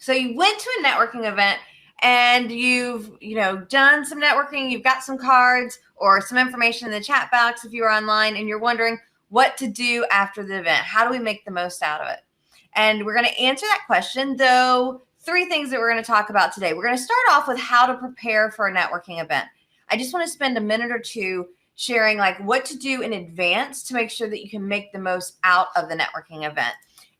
So you went to a networking event and you've, done some networking, you've got some cards or some information in the chat box if you were online, and you're wondering what to do after the event. How do we make the most out of it? And we're going to answer that question, though 3 things that we're going to talk about today. We're going to start off with how to prepare for a networking event. I just want to spend a minute or two sharing like what to do in advance to make sure that you can make the most out of the networking event.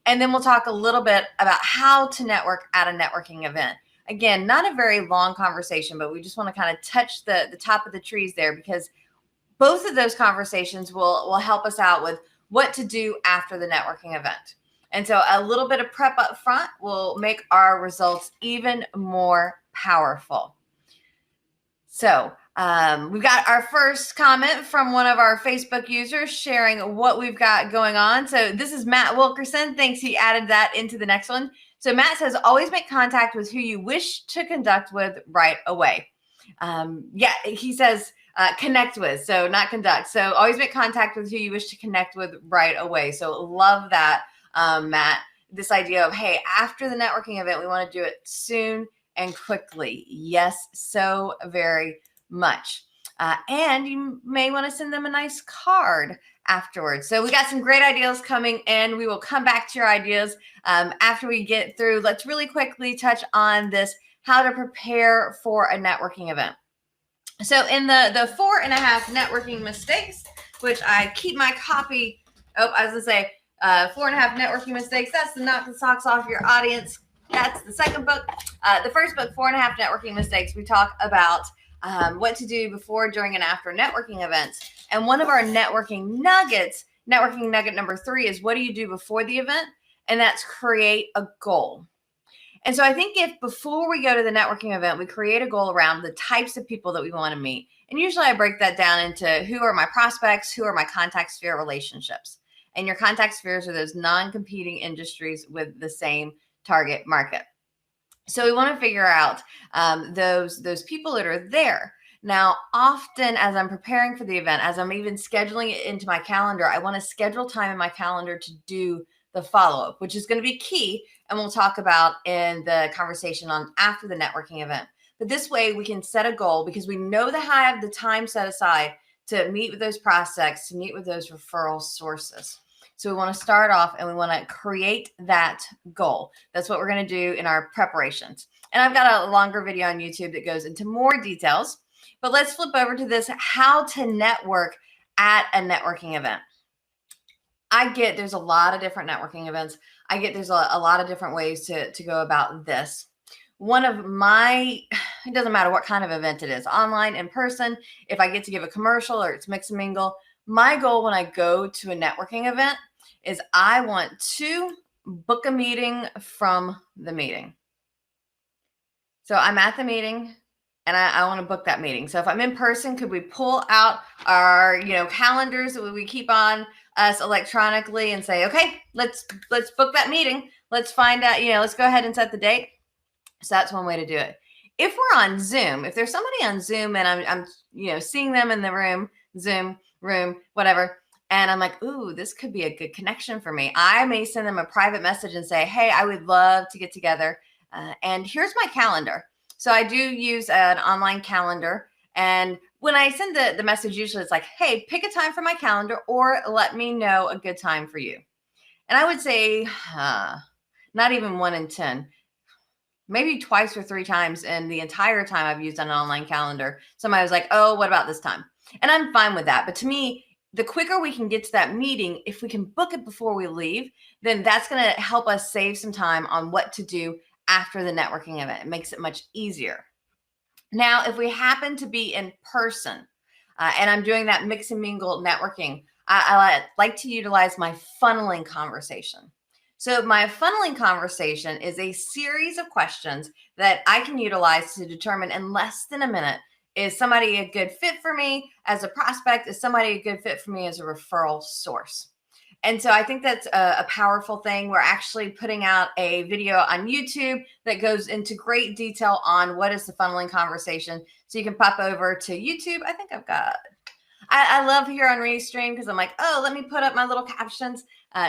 And then we'll talk a little bit about how to network at a networking event. Again, not a very long conversation, but we just want to kind of touch the top of the trees there, because both of those conversations will help us out with what to do after the networking event. And so a little bit of prep up front will make our results even more powerful. So we've got our first comment from one of our Facebook users sharing what we've got going on. So this is Matt Wilkerson. Thanks, he added that into the next one. So Matt says, always make contact with who you wish to conduct with right away. He says connect with, so not conduct. So always make contact with who you wish to connect with right away. So love that, Matt. This idea of, hey, after the networking event, we want to do it soon and quickly. Yes, so very much. And you may want to send them a nice card afterwards. So we got some great ideas coming in. We will come back to your ideas after we get through. Let's really quickly touch on this, how to prepare for a networking event. So in the 4.5 networking mistakes, which I keep my copy. Oh, I was going to say 4.5 networking mistakes. That's to knock the socks off your audience. That's the second book. The first book, 4.5 networking mistakes, we talk about what to do before, during, and after networking events. And one of our networking nugget number 3 is, what do you do before the event? And that's create a goal. And so I think if before we go to the networking event, we create a goal around the types of people that we want to meet. And usually I break that down into who are my prospects, who are my contact sphere relationships. And your contact spheres are those non-competing industries with the same target market. So we want to figure out those people that are there. Now, often as I'm preparing for the event, as I'm even scheduling it into my calendar, I want to schedule time in my calendar to do the follow-up, which is going to be key. And we'll talk about in the conversation on after the networking event. But this way we can set a goal, because we know that I have the time set aside to meet with those prospects, to meet with those referral sources. So we want to start off and we want to create that goal. That's what we're going to do in our preparations. And I've got a longer video on YouTube that goes into more details. But let's flip over to this, how to network at a networking event. I get there's a lot of different networking events. I get there's a lot of different ways to go about this. One of my, it doesn't matter what kind of event it is, online, in person, if I get to give a commercial or it's mix and mingle, my goal when I go to a networking event is I want to book a meeting from the meeting. So I'm at the meeting and I want to book that meeting. So if I'm in person, could we pull out our, calendars that we keep on us electronically and say, okay, let's book that meeting. Let's find out, let's go ahead and set the date. So that's one way to do it. If we're on Zoom, if there's somebody on Zoom and I'm seeing them in the room, Zoom room, whatever, and I'm like, ooh, this could be a good connection for me, I may send them a private message and say, hey, I would love to get together. And here's my calendar. So I do use an online calendar. And when I send the message, usually it's like, hey, pick a time for my calendar or let me know a good time for you. And I would say not even 1 in 10, maybe twice or 3 times in the entire time I've used an online calendar, somebody was like, oh, what about this time? And I'm fine with that. But to me, the quicker we can get to that meeting, if we can book it before we leave, then that's going to help us save some time on what to do after the networking event. It makes it much easier. Now, if we happen to be in person and I'm doing that mix and mingle networking, I like to utilize my funneling conversation. So my funneling conversation is a series of questions that I can utilize to determine in less than a minute, is somebody a good fit for me as a prospect? Is somebody a good fit for me as a referral source? And so I think that's a powerful thing. We're actually putting out a video on YouTube that goes into great detail on what is the funneling conversation. So you can pop over to YouTube. I think I love here on Restream because I'm like, oh, let me put up my little captions.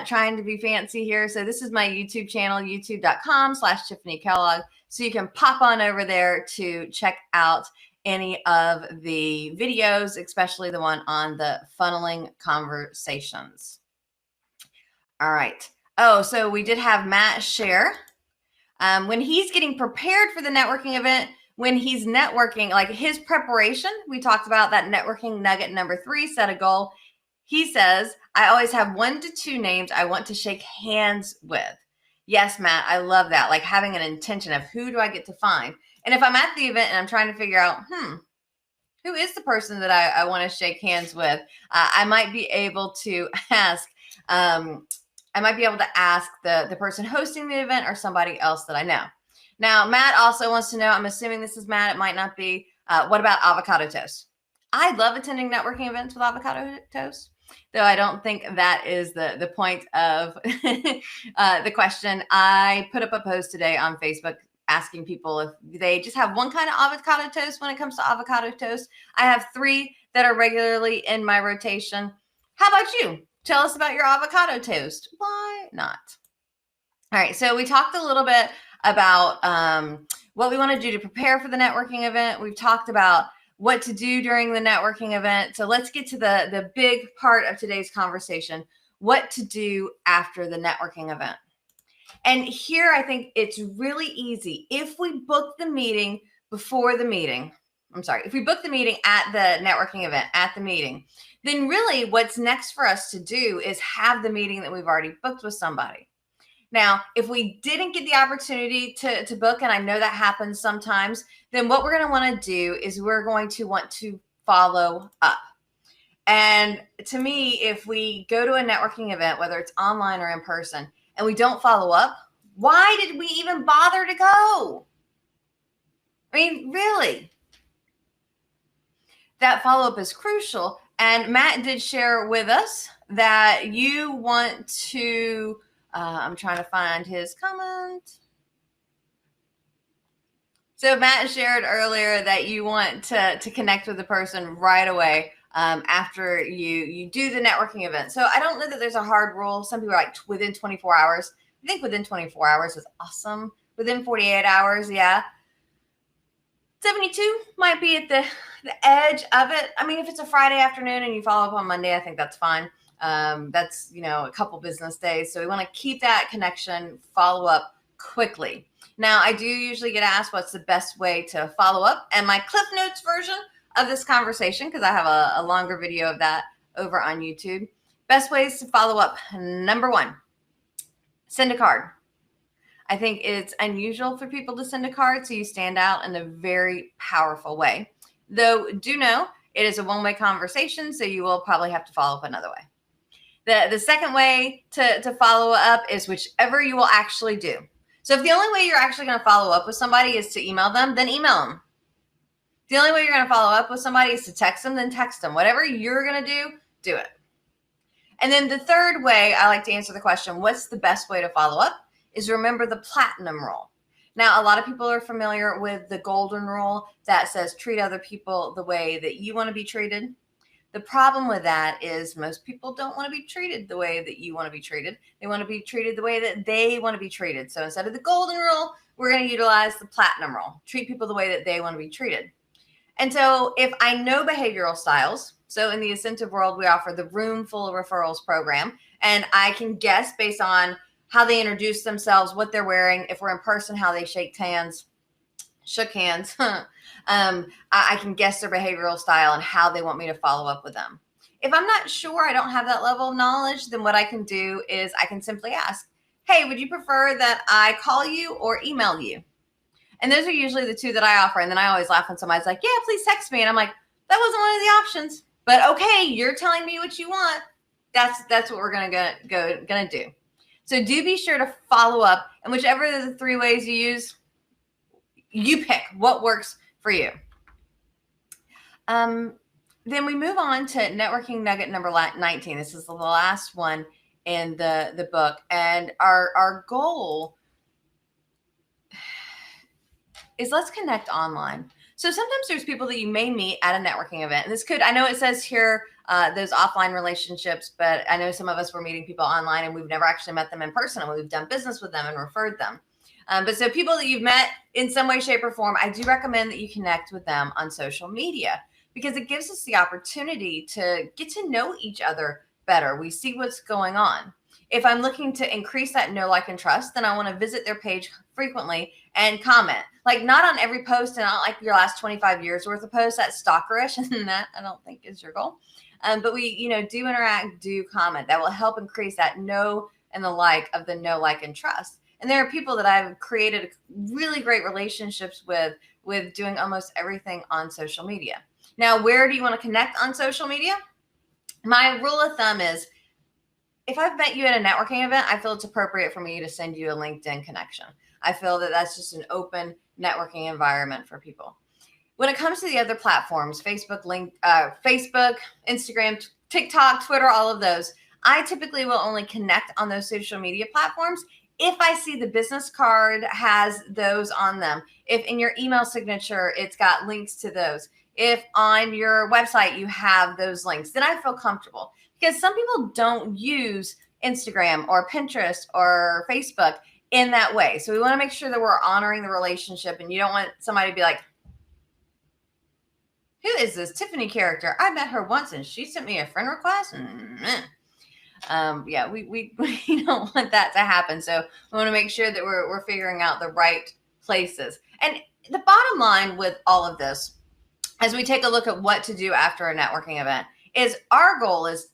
trying to be fancy here. So this is my YouTube channel, youtube.com/Tiffanie Kellog. So you can pop on over there to check out any of the videos, especially the one on the funneling conversations. All right. Oh, so we did have Matt share. When he's getting prepared for the networking event, when he's networking, like his preparation, we talked about that networking nugget number 3, set a goal. He says, I always have 1 to 2 names I want to shake hands with. Yes, Matt, I love that. Like having an intention of who do I get to find? And if I'm at the event and I'm trying to figure out, who is the person that I want to shake hands with? I might be able to ask, the person hosting the event or somebody else that I know. Now, Matt also wants to know, I'm assuming this is Matt, it might not be, what about avocado toast? I love attending networking events with avocado toast, though I don't think that is the point of the question. I put up a post today on Facebook asking people if they just have one kind of avocado toast when it comes to avocado toast. I have 3 that are regularly in my rotation. How about you? Tell us about your avocado toast. Why not? All right, so we talked a little bit about what we want to do to prepare for the networking event. We've talked about what to do during the networking event. So let's get to the big part of today's conversation, what to do after the networking event. And here I think it's really easy. If we book the meeting before the meeting, if we book the meeting at the networking event, at the meeting, then really what's next for us to do is have the meeting that we've already booked with somebody. Now, if we didn't get the opportunity to book, and I know that happens sometimes, then what we're going to want to do is we're going to want to follow up. And to me, if we go to a networking event, whether it's online or in person, and we don't follow up, why did we even bother to go? I mean, really? That follow-up is crucial. And Matt did share with us that you want to, I'm trying to find his comment. So Matt shared earlier that you want to connect with the person right away after you do the networking event. So I don't know that there's a hard rule. Some people are like within 24 hours. I think within 24 hours is awesome. Within 48 hours, yeah. 72 might be at the edge of it. I mean, if it's a Friday afternoon and you follow up on Monday, I think that's fine. That's, a couple business days. So we want to keep that connection, follow up quickly. Now, I do usually get asked what's the best way to follow up. And my Cliff Notes version of this conversation, because I have a longer video of that over on YouTube. Best ways to follow up. Number 1, send a card. I think it's unusual for people to send a card, so you stand out in a very powerful way. Though, do know it is a one-way conversation, so you will probably have to follow up another way. The second way to follow up is whichever you will actually do. So if the only way you're actually going to follow up with somebody is to email them, then email them. The only way you're going to follow up with somebody is to text them, then text them. Whatever you're going to do it. And then the third way I like to answer the question, what's the best way to follow up, is remember the platinum rule. Now, a lot of people are familiar with the golden rule that says treat other people the way that you want to be treated. The problem with that is most people don't want to be treated the way that you want to be treated. They want to be treated the way that they want to be treated. So instead of the golden rule, we're going to utilize the platinum rule. Treat people the way that they want to be treated. And so if I know behavioral styles, so in the incentive world, we offer the Room Full of Referrals program, and I can guess based on how they introduce themselves, what they're wearing, if we're in person, how they shook hands. I can guess their behavioral style and how they want me to follow up with them. If I'm not sure, I don't have that level of knowledge, then what I can do is I can simply ask, hey, would you prefer that I call you or email you? And those are usually the 2 that I offer. And then I always laugh when somebody's like, yeah, please text me. And I'm like, that wasn't one of the options. But okay, you're telling me what you want. That's what we're gonna do. So do be sure to follow up. And whichever of the 3 ways you use, you pick what works for you. Then we move on to networking nugget number 19. This is the last one in the book. And our goal is let's connect online. So sometimes there's people that you may meet at a networking event. And this could, I know it says here, those offline relationships, but I know some of us were meeting people online and we've never actually met them in person, and we've done business with them and referred them. But so people that you've met in some way, shape, or form, I do recommend that you connect with them on social media, because it gives us the opportunity to get to know each other better. We see what's going on. If I'm looking to increase that know, like, and trust, then I want to visit their page frequently and comment. Like, not on every post and not like your last 25 years worth of posts. That's stalkerish, and that I don't think is your goal. But we, do interact, do comment. That will help increase that know and the like of the know, like, and trust. And there are people that I've created really great relationships with doing almost everything on social media. Now, where do you want to connect on social media? My rule of thumb is, if I've met you at a networking event, I feel it's appropriate for me to send you a LinkedIn connection. I feel that that's just an open networking environment for people. When it comes to the other platforms, Facebook, Instagram, TikTok, Twitter, all of those, I typically will only connect on those social media platforms if I see the business card has those on them, if in your email signature it's got links to those, if on your website you have those links, then I feel comfortable. Because some people don't use Instagram or Pinterest or Facebook in that way. So we want to make sure that we're honoring the relationship, and you don't want somebody to be like, who is this Tiffanie character? I met her once and she sent me a friend request. Yeah, we don't want that to happen. So we want to make sure that we're figuring out the right places. And the bottom line with all of this, as we take a look at what to do after a networking event, is our goal is,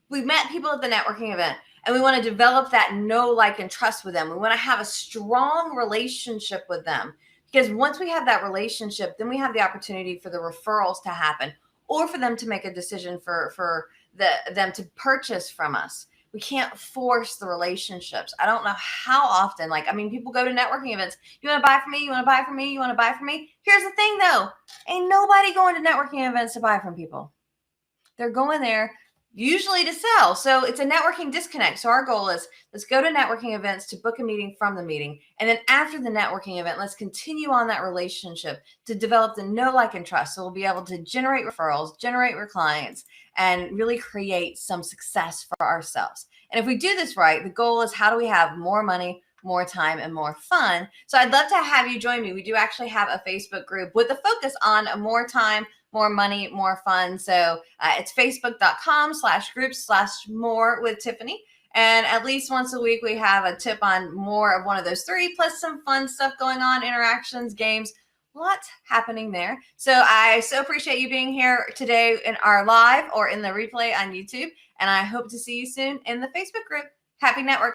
we met people at the networking event and we want to develop that know, like, and trust with them. We want to have a strong relationship with them, because once we have that relationship, then we have the opportunity for the referrals to happen, or for them to make a decision for them to purchase from us. We can't force the relationships. I don't know how often, people go to networking events. You want to buy from me? You want to buy from me? You want to buy from me? Here's the thing though. Ain't nobody going to networking events to buy from people. They're going there usually to sell. So it's a networking disconnect. So our goal is, let's go to networking events to book a meeting from the meeting. And then after the networking event, let's continue on that relationship to develop the know, like, and trust. So we'll be able to generate referrals, generate clients, and really create some success for ourselves. And if we do this right, the goal is, how do we have more money, more time, and more fun? So I'd love to have you join me. We do actually have a Facebook group with a focus on more time, more money, more fun. So it's facebook.com/groups/more with Tiffanie. And at least once a week, we have a tip on more of one of those three, plus some fun stuff going on, interactions, games, lots happening there. So I so appreciate you being here today in our live or in the replay on YouTube. And I hope to see you soon in the Facebook group. Happy network.